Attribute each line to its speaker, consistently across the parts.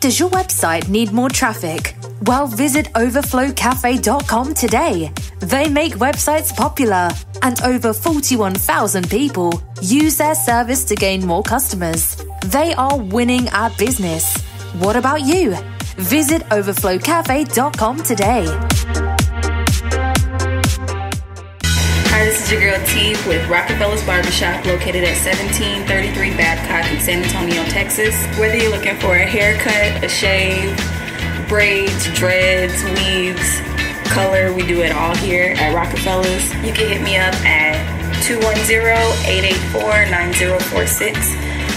Speaker 1: Does your website need more traffic? Well, visit overflowcafe.com today. They make websites popular, and over 41,000 people use their service to gain more customers. They are winning at business. What about you? Visit overflowcafe.com today.
Speaker 2: Hi, this is your girl T with Rockefeller's Barbershop, located at 1733 Babcock in San Antonio, Texas. Whether you're looking for a haircut, a shave, braids, dreads, weaves, color, we do it all here at Rockefeller's. You can hit me up at 210-884-9046.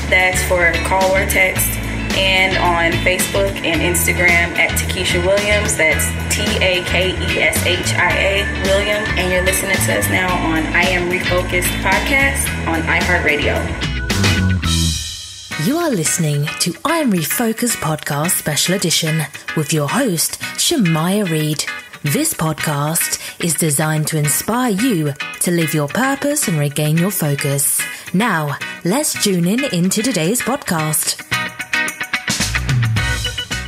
Speaker 2: That's for call or text. And on Facebook and Instagram at Takesha Williams. That's TAKESHIA Williams. And you're listening to us now on I Am Refocused podcast on iHeartRadio.
Speaker 1: You are listening to I Am Refocused podcast special edition with your host, Shemaya Reed. This podcast is designed to inspire you to live your purpose and regain your focus. Now, let's tune in into today's podcast.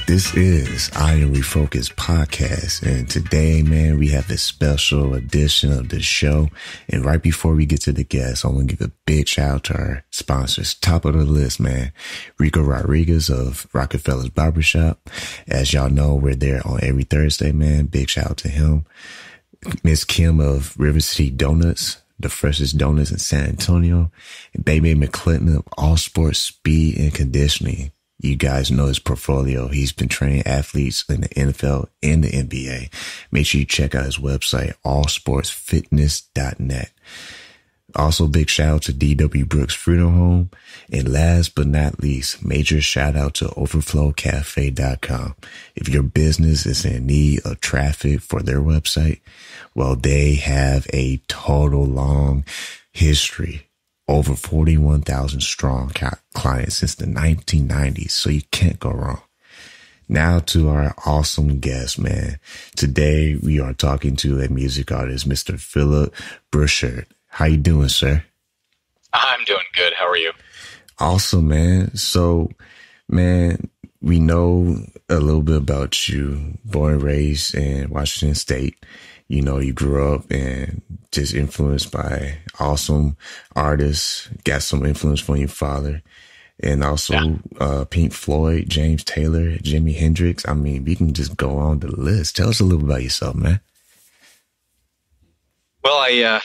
Speaker 3: This is I Am Refocused podcast, and today, man, we have a special edition of the show. And right before we get to the guests, I want to give a big shout out to our sponsors. Top of the list, man, Rico Rodriguez of Rockefeller's Barbershop. As y'all know, we're there on every Thursday, man. Big shout out to him. Miss Kim of River City Donuts, the freshest donuts in San Antonio. And Baby McClinton of All Sports Speed and Conditioning. You guys know his portfolio. He's been training athletes in the NFL and the NBA. Make sure you check out his website, allsportsfitness.net. Also, big shout out to D.W. Brooks Freedom Home. And last but not least, major shout out to overflowcafe.com. If your business is in need of traffic for their website, well, they have a total long history. Over 41,000 strong clients since the 1990s, so you can't go wrong. Now to our awesome guest, man. Today we are talking to a music artist, Mr. Phillip Broussard. How you doing, sir?
Speaker 4: I'm doing good. How are you?
Speaker 3: Awesome, man. So, man, we know a little bit about you. Born and raised in Washington State. You know, you grew up and just influenced by awesome artists, got some influence from your father, and also Pink Floyd, James Taylor, Jimi Hendrix. I mean, we can just go on the list. Tell us a little about yourself, man.
Speaker 4: Well, I'm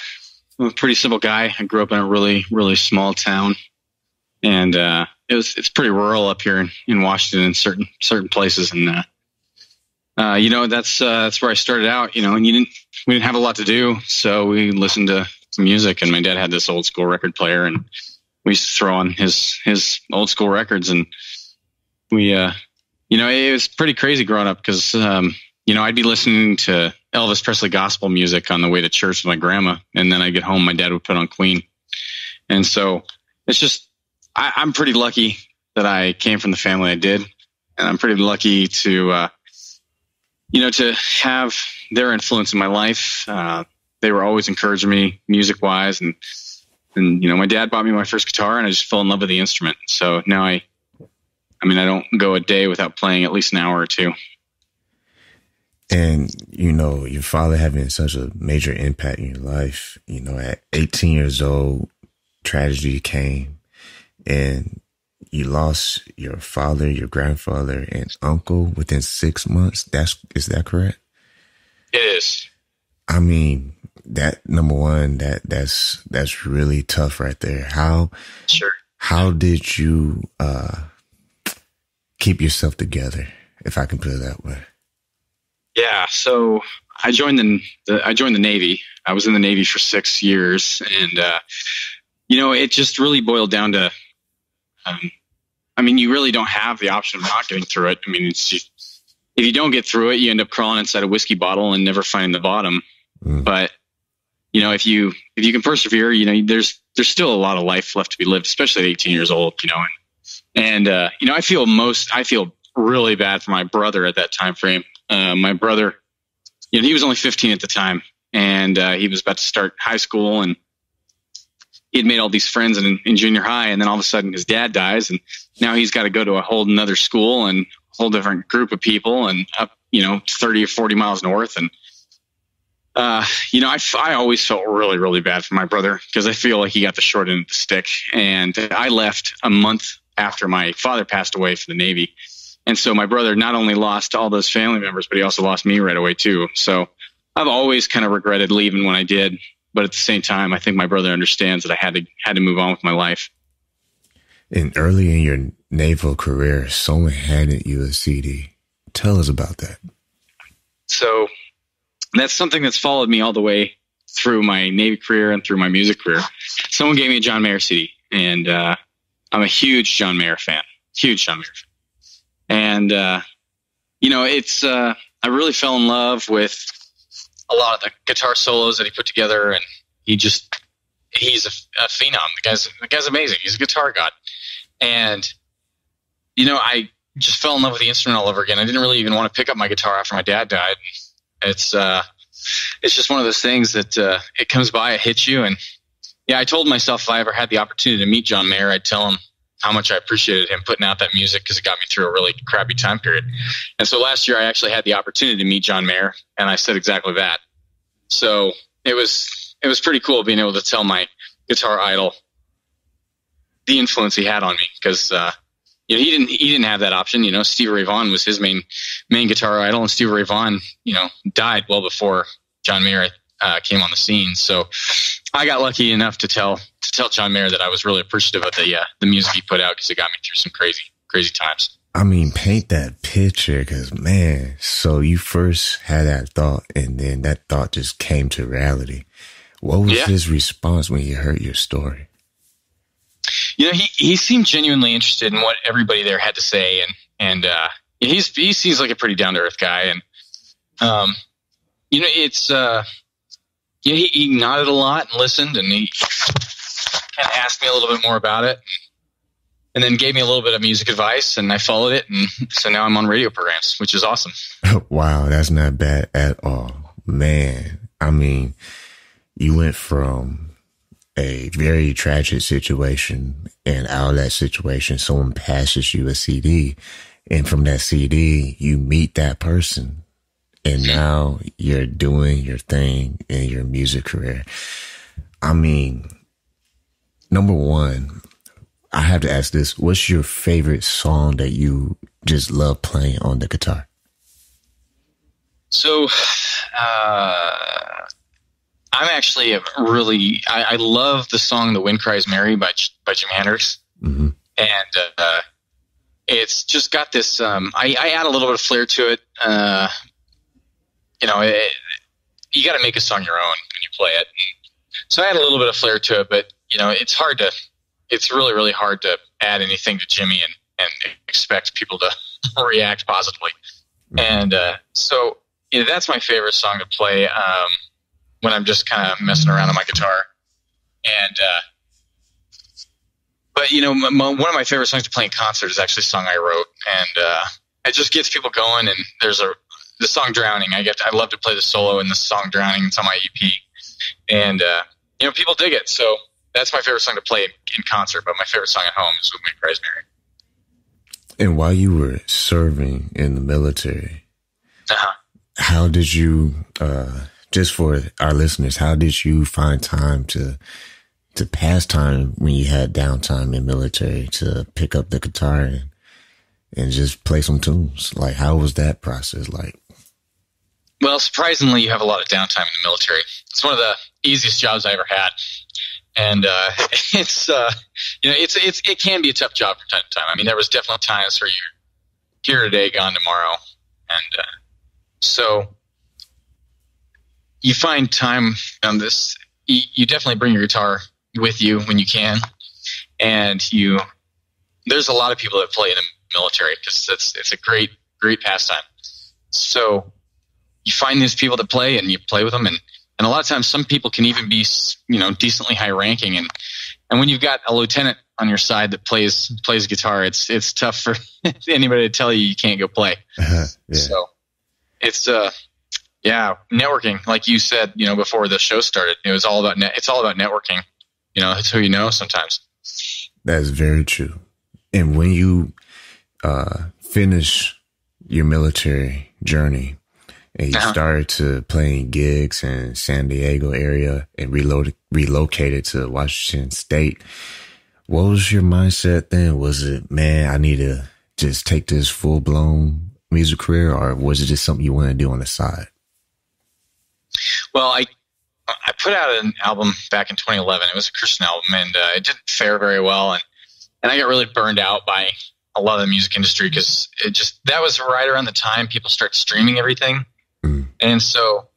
Speaker 4: a pretty simple guy. I grew up in a really, really small town, and it's pretty rural up here in Washington in certain places, and you know, that's where I started out, you know, and we didn't have a lot to do. So we listened to music, and my dad had this old school record player, and we used to throw on his old school records. And we, you know, it was pretty crazy growing up because, you know, I'd be listening to Elvis Presley gospel music on the way to church with my grandma. And then I'd get home, my dad would put on Queen. And so it's just, I'm pretty lucky that I came from the family I did. And I'm pretty lucky to, you know, to have their influence in my life. They were always encouraging me music wise. And, you know, my dad bought me my first guitar, and I just fell in love with the instrument. So now I don't go a day without playing at least an hour or two.
Speaker 3: And, you know, your father having such a major impact in your life, you know, at 18 years old, tragedy came, and you lost your father, your grandfather, and uncle within 6 months. Is that correct?
Speaker 4: It is.
Speaker 3: I mean, that number one, that's really tough right there. How did you keep yourself together, if I can put it that way?
Speaker 4: Yeah, so I joined the Navy. I was in the Navy for 6 years, and you know, it just really boiled down to I mean, you really don't have the option of not getting through it. I mean, if you don't get through it, you end up crawling inside a whiskey bottle and never finding the bottom. But, you know, if you can persevere, you know, there's still a lot of life left to be lived, especially at 18 years old, you know. And you know, I feel really bad for my brother at that time frame. My brother, you know, he was only 15 at the time, and he was about to start high school, and he had made all these friends in junior high, and then all of a sudden his dad dies, and now he's got to go to a whole another school and a whole different group of people, and up, 30 or 40 miles north. And, I always felt really, really bad for my brother because I feel like he got the short end of the stick. And I left a month after my father passed away for the Navy. And so my brother not only lost all those family members, but he also lost me right away too. So I've always kind of regretted leaving when I did. But at the same time, I think my brother understands that I had to move on with my life.
Speaker 3: And early in your naval career, someone handed you a CD. Tell us about that. So
Speaker 4: that's something that's followed me all the way through my Navy career and through my music career. Someone gave me a John Mayer CD, and I'm a huge John Mayer fan. And, I really fell in love with a lot of the guitar solos that he put together, and he's a phenom. The guy's amazing. He's a guitar god. And, I just fell in love with the instrument all over again. I didn't really even want to pick up my guitar after my dad died. It's just one of those things that, it comes by, it hits you. And yeah, I told myself if I ever had the opportunity to meet John Mayer, I'd tell him how much I appreciated him putting out that music because it got me through a really crappy time period. And so last year I actually had the opportunity to meet John Mayer, and I said exactly that. So it was pretty cool being able to tell my guitar idol the influence he had on me because, he didn't have that option. Stevie Ray Vaughan was his main guitar idol, and Stevie Ray Vaughan, died well before John Mayer came on the scene. So I got lucky enough to tell John Mayer that I was really appreciative of the music he put out because it got me through some crazy times.
Speaker 3: I mean, paint that picture because, man, so you first had that thought and then that thought just came to reality. What was his response when he heard your story?
Speaker 4: He seemed genuinely interested in what everybody there had to say. And he seems like a pretty down to earth guy. And, he nodded a lot and listened, and he kind of asked me a little bit more about it, and then gave me a little bit of music advice, and I followed it, and so now I'm on radio programs, which is awesome.
Speaker 3: Wow, that's not bad at all, man. I mean, you went from a very tragic situation, and out of that situation, someone passes you a CD, and from that CD, you meet that person. And now you're doing your thing in your music career. I mean, number one, I have to ask this. What's your favorite song that you just love playing on the guitar?
Speaker 4: So, I'm actually I love the song The Wind Cries Mary by Jimi Hendrix. Mm-hmm. And it's just got this, I add a little bit of flair to it. You got to make a song your own when you play it. So I add a little bit of flair to it, but it's really, really hard to add anything to Jimi and expect people to react positively. And so that's my favorite song to play when I'm just kind of messing around on my guitar. And but one of my favorite songs to play in concert is actually a song I wrote, and it just gets people going. And there's the song Drowning. I love to play the solo in the song Drowning. It's on my EP. And, people dig it. So that's my favorite song to play in concert. But my favorite song at home is With Me Cries Mary.
Speaker 3: And while you were serving in the military, how did you, just for our listeners, how did you find time to pass time when you had downtime in military to pick up the guitar and just play some tunes? Like, how was that process like?
Speaker 4: Well, surprisingly, you have a lot of downtime in the military. It's one of the easiest jobs I ever had. And, it can be a tough job from time to time. I mean, there was definitely times where you're here today, gone tomorrow. And, so you find time on this. You definitely bring your guitar with you when you can. And there's a lot of people that play in the military because it's a great, great pastime. So you find these people that play and you play with them. And a lot of times some people can even be, decently high ranking. And when you've got a lieutenant on your side that plays guitar, it's tough for anybody to tell you can't go play. Yeah. So it's, networking. Like you said, before the show started, it's all about networking. It's who you know sometimes.
Speaker 3: That's very true. And when you finish your military journey, and you started to playing gigs in San Diego area and relocated to Washington State. What was your mindset then? Was it, man, I need to just take this full blown music career, or was it just something you wanted to do on the side?
Speaker 4: Well, I put out an album back in 2011. It was a Christian album, and it didn't fare very well, and I got really burned out by a lot of the music industry because that was right around the time people started streaming everything. And so,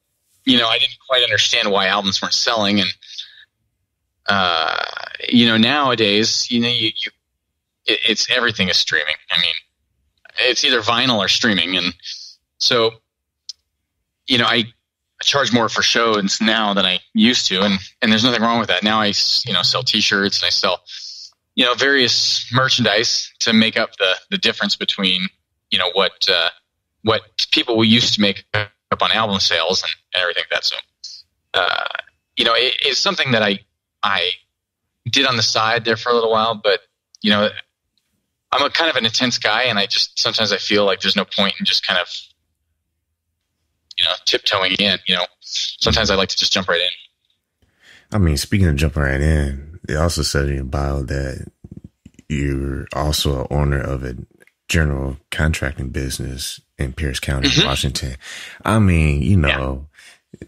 Speaker 4: I didn't quite understand why albums weren't selling. And, nowadays, it's everything is streaming. I mean, it's either vinyl or streaming. And so, I charge more for shows now than I used to. And there's nothing wrong with that. Now I, sell t-shirts and I sell, various merchandise to make up the difference between, what people used to make up on album sales and everything like that. So, it's something that I did on the side there for a little while, but, I'm a kind of an intense guy, and sometimes I feel like there's no point in just kind of, tiptoeing in, sometimes I like to just jump right in.
Speaker 3: I mean, speaking of jumping right in, they also said in your bio that you're also an owner of a general contracting business in Pierce County, Washington. I mean,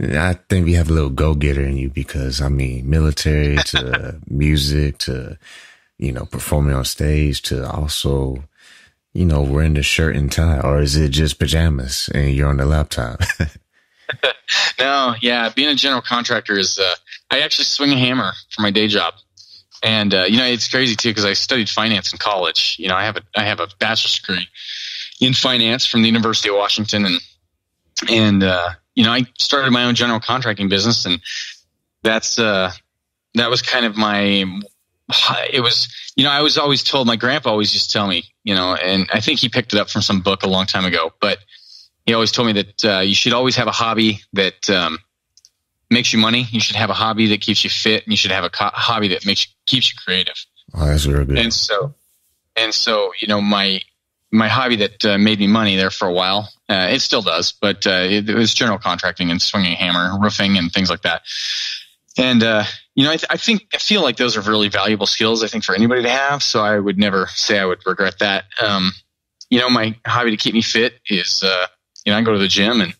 Speaker 3: I think we have a little go-getter in you because, I mean, military to music to, performing on stage to also, wearing the shirt and tie, or is it just pajamas and you're on the laptop?
Speaker 4: No, yeah. Being a general contractor is, I actually swing a hammer for my day job. And, it's crazy too, because I studied finance in college. I have a bachelor's degree in finance from the University of Washington. And I started my own general contracting business, and that was kind of it was, I was always told, my grandpa always used to tell me, and I think he picked it up from some book a long time ago, but he always told me that you should always have a hobby that makes you money. You should have a hobby that keeps you fit, and you should have a hobby that keeps you creative.
Speaker 3: Oh, that's real good.
Speaker 4: And so, my hobby that made me money there for a while, it still does, but it was general contracting and swinging a hammer, roofing, and things like that. And I feel like those are really valuable skills, I think, for anybody to have. So I would never say I would regret that. My hobby to keep me fit is, I go to the gym and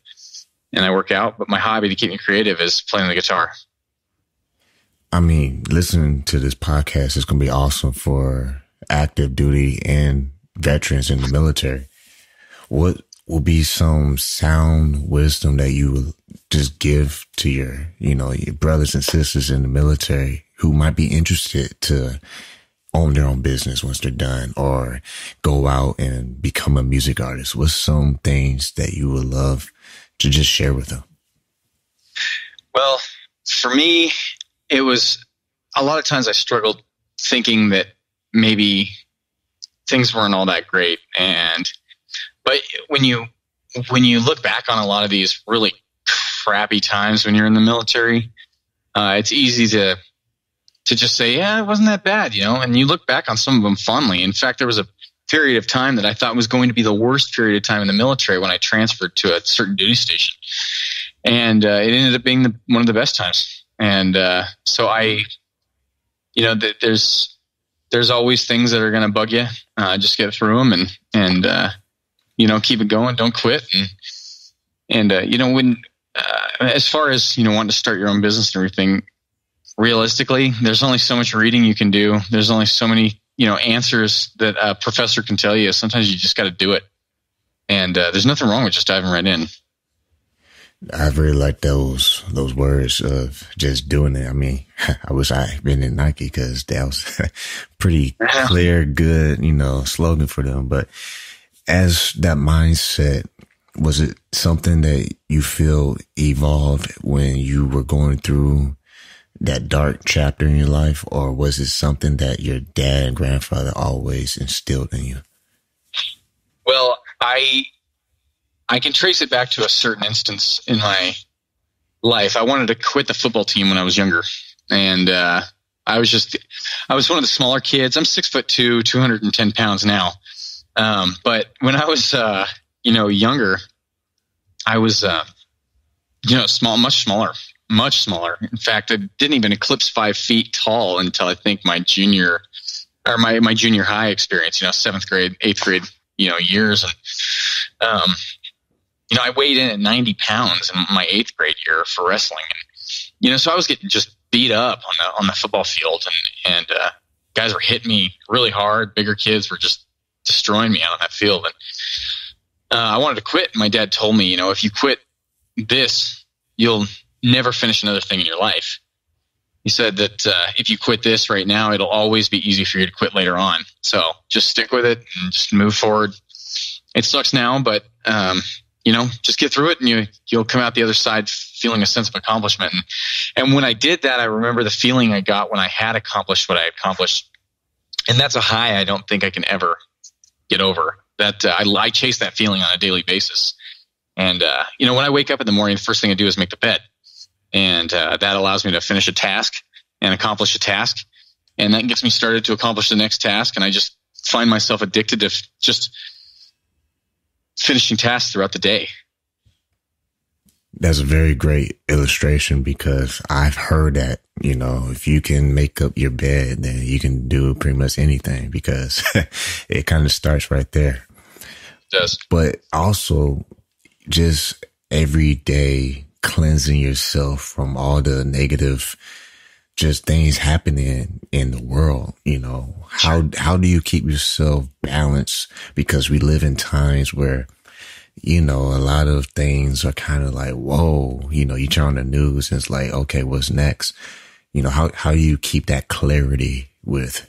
Speaker 4: I work out, but my hobby to keep me creative is playing the guitar.
Speaker 3: I mean, listening to this podcast is going to be awesome for active duty and veterans in the military. What will be some sound wisdom that you will just give to your brothers and sisters in the military who might be interested to own their own business once they're done, or go out and become a music artist? What's some things that you would love to just share with them?
Speaker 4: Well, for me, it was a lot of times I struggled thinking that maybe things weren't all that great. But when you look back on a lot of these really crappy times when you're in the military, it's easy to just say, yeah, it wasn't that bad, and you look back on some of them fondly. In fact, there was a period of time that I thought was going to be the worst period of time in the military when I transferred to a certain duty station. And it ended up being one of the best times. And so there's always things that are going to bug you. Just get through them and keep it going. Don't quit. And when as far as wanting to start your own business and everything, realistically, there's only so much reading you can do. There's only so many answers that a professor can tell you. Sometimes you just got to do it. And there's nothing wrong with just diving right in.
Speaker 3: I really like those words of just doing it. I mean, I wish I had been in Nike because that was pretty clear, good, slogan for them. But as that mindset, was it something that you feel evolved when you were going through that dark chapter in your life, or was it something that your dad and grandfather always instilled in you?
Speaker 4: Well, I can trace it back to a certain instance in my life. I wanted to quit the football team when I was younger, and I was one of the smaller kids. I'm 6'2", 210 pounds now. But when I was younger, I was, much smaller. In fact, I didn't even eclipse 5 feet tall until I think my junior high experience, 7th grade, 8th grade, years. And, I weighed in at 90 pounds in my 8th grade year for wrestling. And, so I was getting just beat up on the football field, and guys were hitting me really hard. Bigger kids were just destroying me out on that field. And I wanted to quit. My dad told me, if you quit this, you'll never finish another thing in your life. He said that if you quit this right now, it'll always be easy for you to quit later on. So just stick with it and just move forward. It sucks now, but just get through it, and you'll come out the other side feeling a sense of accomplishment. And when I did that, I remember the feeling I got when I had accomplished what I accomplished. And that's a high I don't think I can ever get over. That I chase that feeling on a daily basis. And when I wake up in the morning, the first thing I do is make the bed. And that allows me to finish a task and accomplish a task. And that gets me started to accomplish the next task. And I just find myself addicted to just finishing tasks throughout the day.
Speaker 3: That's a very great illustration, because I've heard that, if you can make up your bed, then you can do pretty much anything, because it kind of starts right there.
Speaker 4: It does. But
Speaker 3: also just every day cleansing yourself from all the negative just things happening in the world. How do you keep yourself balanced? Because we live in times where, a lot of things are kind of like, whoa, you turn on the news and it's like, okay, what's next? How do you keep that clarity with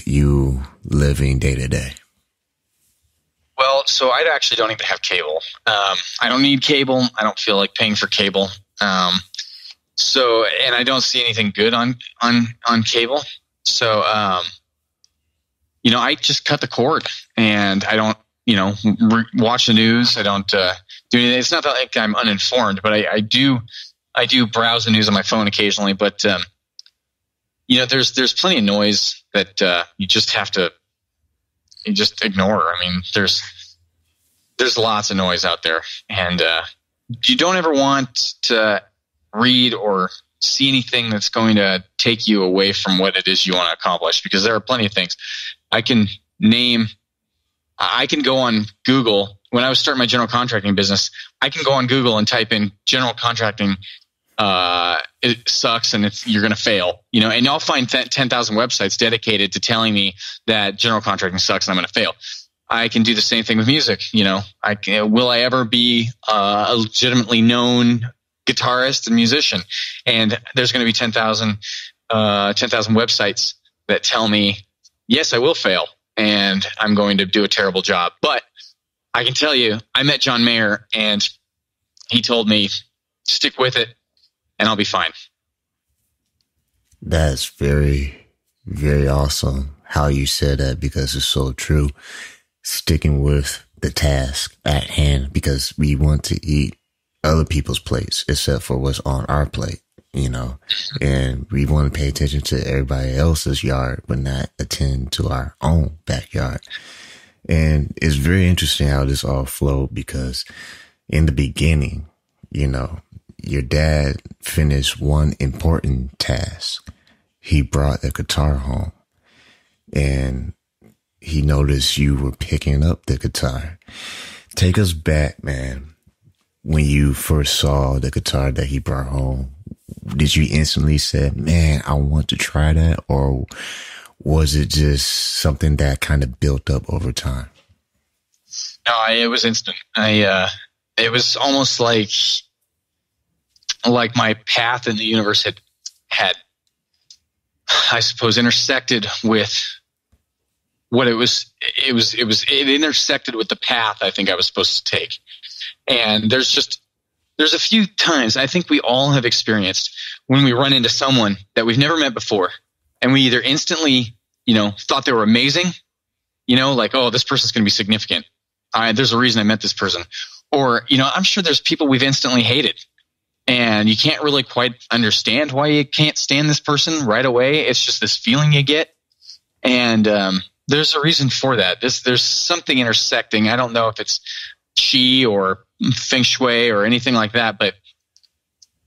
Speaker 3: you living day to day?
Speaker 4: Well, so I actually don't even have cable. I don't need cable. I don't feel like paying for cable. And I don't see anything good on cable. So, I just cut the cord, and I don't, watch the news. I don't do anything. It's not that like I'm uninformed, but I do browse the news on my phone occasionally. But there's plenty of noise that you just have to ignore. I mean, there's lots of noise out there, and you don't ever want to read or see anything that's going to take you away from what it is you want to accomplish, because there are plenty of things. I can go on Google. When I was starting my general contracting business, I can go on Google and type in general contracting. It sucks and you're going to fail, and I'll find 10,000 websites dedicated to telling me that general contracting sucks and I'm going to fail. I can do the same thing with music. Will I ever be a legitimately known guitarist and musician? And there's going to be 10,000 websites that tell me, yes, I will fail, and I'm going to do a terrible job. But I can tell you, I met John Mayer, and he told me, stick with it, and I'll be fine.
Speaker 3: That's very, very awesome how you said that, because it's so true. Sticking with the task at hand, because we want to eat other people's plates except for what's on our plate, and we want to pay attention to everybody else's yard, but not attend to our own backyard. And it's very interesting how this all flowed, because in the beginning, your dad finished one important task. He brought a guitar home, and he noticed you were picking up the guitar. Take us back, man. When you first saw the guitar that he brought home, did you instantly say, man, I want to try that? Or was it just something that kind of built up over time?
Speaker 4: No, it was instant. It was almost like my path in the universe had, I suppose, intersected with what it intersected with the path I think I was supposed to take. And there's a few times I think we all have experienced when we run into someone that we've never met before, and we either instantly, thought they were amazing, like, oh, this person's going to be significant. There's a reason I met this person. Or, I'm sure there's people we've instantly hated, and you can't really quite understand why you can't stand this person right away. It's just this feeling you get. And, there's a reason for that. There's something intersecting. I don't know if it's chi or feng shui or anything like that, but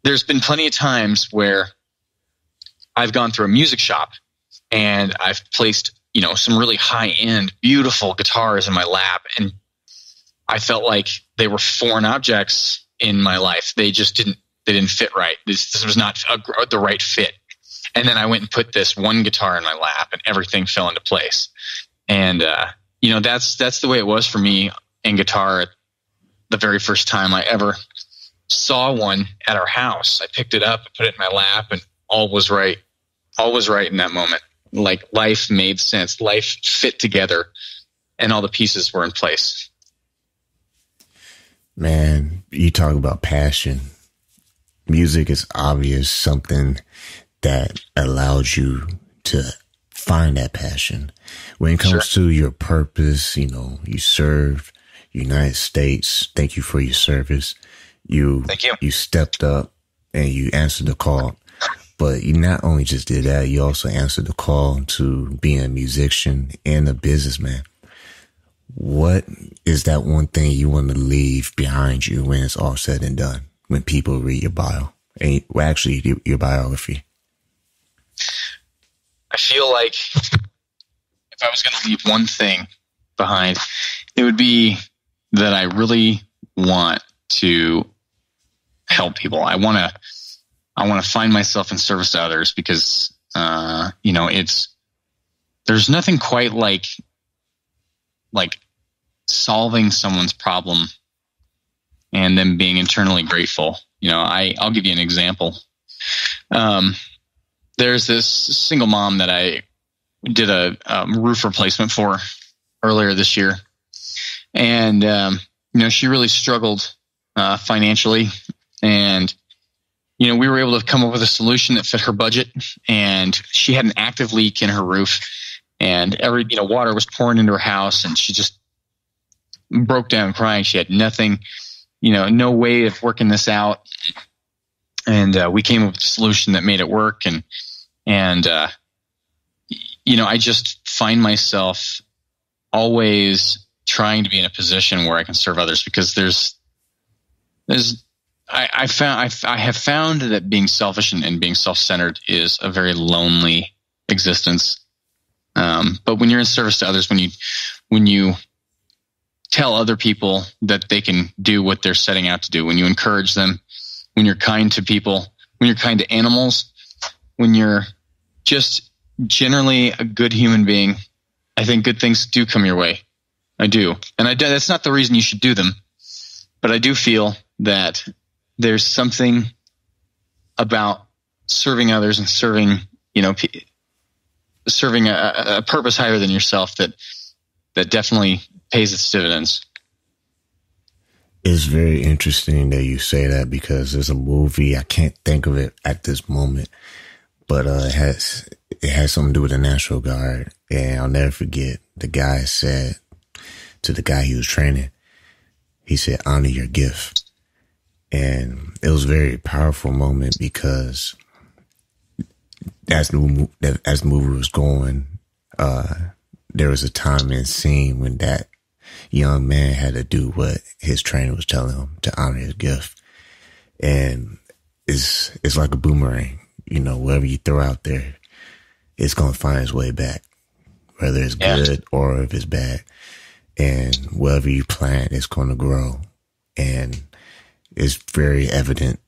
Speaker 4: there's been plenty of times where I've gone through a music shop and I've placed, some really high-end, beautiful guitars in my lap, and I felt like they were foreign objects in my life. They just didn't fit right. This was not the right fit. And then I went and put this one guitar in my lap, and everything fell into place. And that's the way it was for me in guitar. The very first time I ever saw one at our house, I picked it up, I put it in my lap, and all was right. All was right in that moment. Like, life made sense. Life fit together, and all the pieces were in place.
Speaker 3: Man, you talk about passion. Music is obvious something that allows you to find that passion. When it comes to your purpose, you serve United States. Thank you for your service.
Speaker 4: Thank you.
Speaker 3: You stepped up and you answered the call. But you not only just did that, you also answered the call to being a musician and a businessman. What is that one thing you want to leave behind you when it's all said and done, when people read your bio? And, your biography.
Speaker 4: I feel like if I was going to leave one thing behind, it would be that I really want to help people. I want to find myself in service to others because, there's nothing quite like solving someone's problem and them being internally grateful. I'll give you an example. There's this single mom that I did a roof replacement for earlier this year. And, she really struggled financially. And, we were able to come up with a solution that fit her budget. And she had an active leak in her roof. And water was pouring into her house. And she just broke down crying. She had nothing, no way of working this out. And we came up with a solution that made it work. And I just find myself always trying to be in a position where I can serve others, because I have found that being selfish and being self-centered is a very lonely existence. But when you're in service to others, when you tell other people that they can do what they're setting out to do, when you encourage them, when you're kind to people, when you're kind to animals, when you're just generally a good human being, I think good things do come your way. I do. And that's not the reason you should do them, but I do feel that there's something about serving others and serving a purpose higher than yourself that definitely pays its dividends.
Speaker 3: It's very interesting that you say that, because there's a movie, I can't think of it at this moment, but it has something to do with the National Guard. And I'll never forget, the guy said to the guy he was training, he said, honor your gift. And it was a very powerful moment, because as the movie was going, there was a time and scene when that young man had to do what his trainer was telling him, to honor his gift. And it's like a boomerang, whatever you throw out there, it's going to find its way back, whether it's good or if it's bad. And whatever you plant, it's going to grow. And it's very evident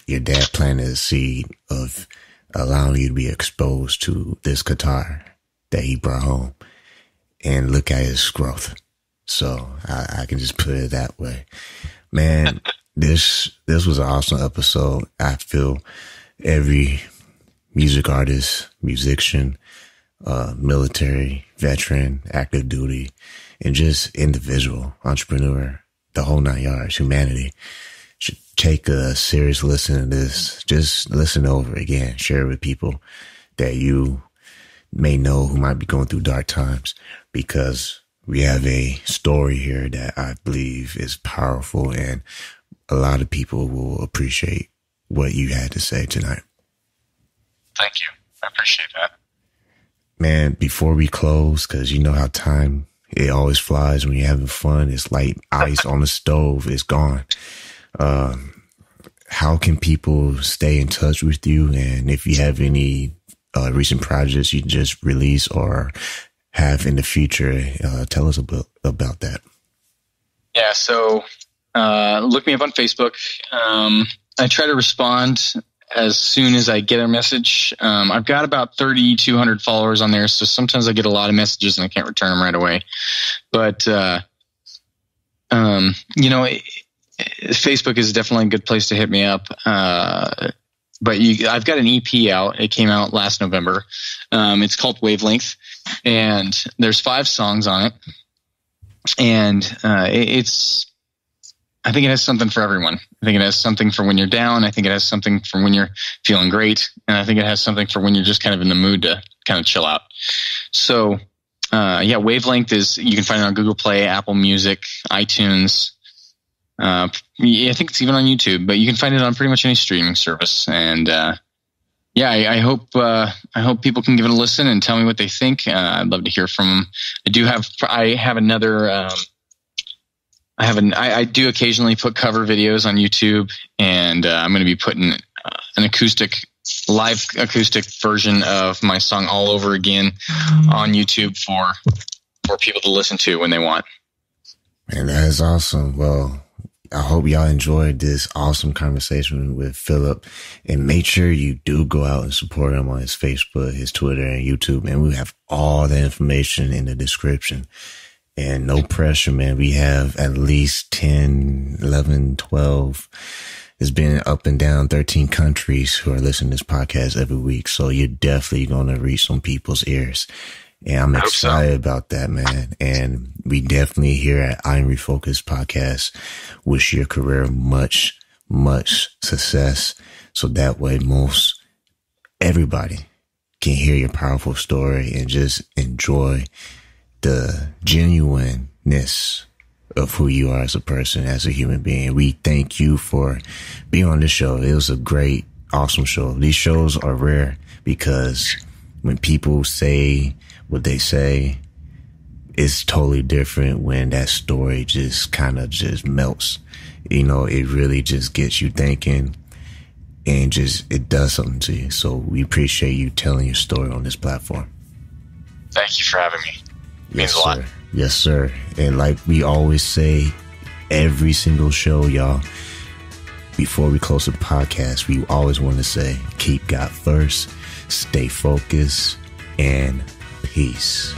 Speaker 3: your dad planted a seed of allowing you to be exposed to this guitar that he brought home, and look at his growth. So I can just put it that way. Man, this was an awesome episode. I feel every music artist, musician, military, veteran, active duty, and just individual, entrepreneur, the whole 9 yards, humanity should take a serious listen to this. Just listen over again, share it with people that you may know who might be going through dark times, because we have a story here that I believe is powerful, and a lot of people will appreciate what you had to say tonight.
Speaker 4: Thank you. I appreciate that.
Speaker 3: Man, before we close, because you know how time It always flies when you're having fun. It's like ice on the stove. It's gone. How can people stay in touch with you? And if you have any recent projects you just released or have in the future, tell us about that.
Speaker 4: Yeah, so look me up on Facebook. I try to respond as soon as I get a message. I've got about 3,200 followers on there, so sometimes I get a lot of messages and I can't return them right away. But, Facebook is definitely a good place to hit me up. But I've got an EP out. It came out last November. It's called Wavelength, and there's 5 songs on it. And I think it has something for everyone. I think it has something for when you're down. I think it has something for when you're feeling great. And I think it has something for when you're just kind of in the mood to kind of chill out. So, Wavelength you can find it on Google Play, Apple Music, iTunes. I think it's even on YouTube, but you can find it on pretty much any streaming service. And, I hope people can give it a listen and tell me what they think. I'd love to hear from them. I do occasionally put cover videos on YouTube, and I'm going to be putting an live acoustic version of my song All Over Again on YouTube for people to listen to when they want.
Speaker 3: Man, that is awesome. Well, I hope y'all enjoyed this awesome conversation with Phillip, and make sure you do go out and support him on his Facebook, his Twitter, and YouTube. And we have all the information in the description. And no pressure, man. We have at least 10, 11, 12. It's been up and down 13 countries who are listening to this podcast every week. So you're definitely going to reach some people's ears. And I'm excited about that, man. And we definitely here at I Am Refocused podcast wish your career much, much success. So that way everybody can hear your powerful story and just enjoy the genuineness of who you are as a person, as a human being. We thank you for being on this show. It was a great, awesome show. These shows are rare because when people say what they say, it's totally different when that story just kind of just melts. It really just gets you thinking, and it does something to you. So we appreciate you telling your story on this platform.
Speaker 4: Thank you for having me. Means a lot.
Speaker 3: Sir. Yes, sir. And like we always say, every single show, y'all, before we close the podcast, we always want to say, keep God first, stay focused, and peace.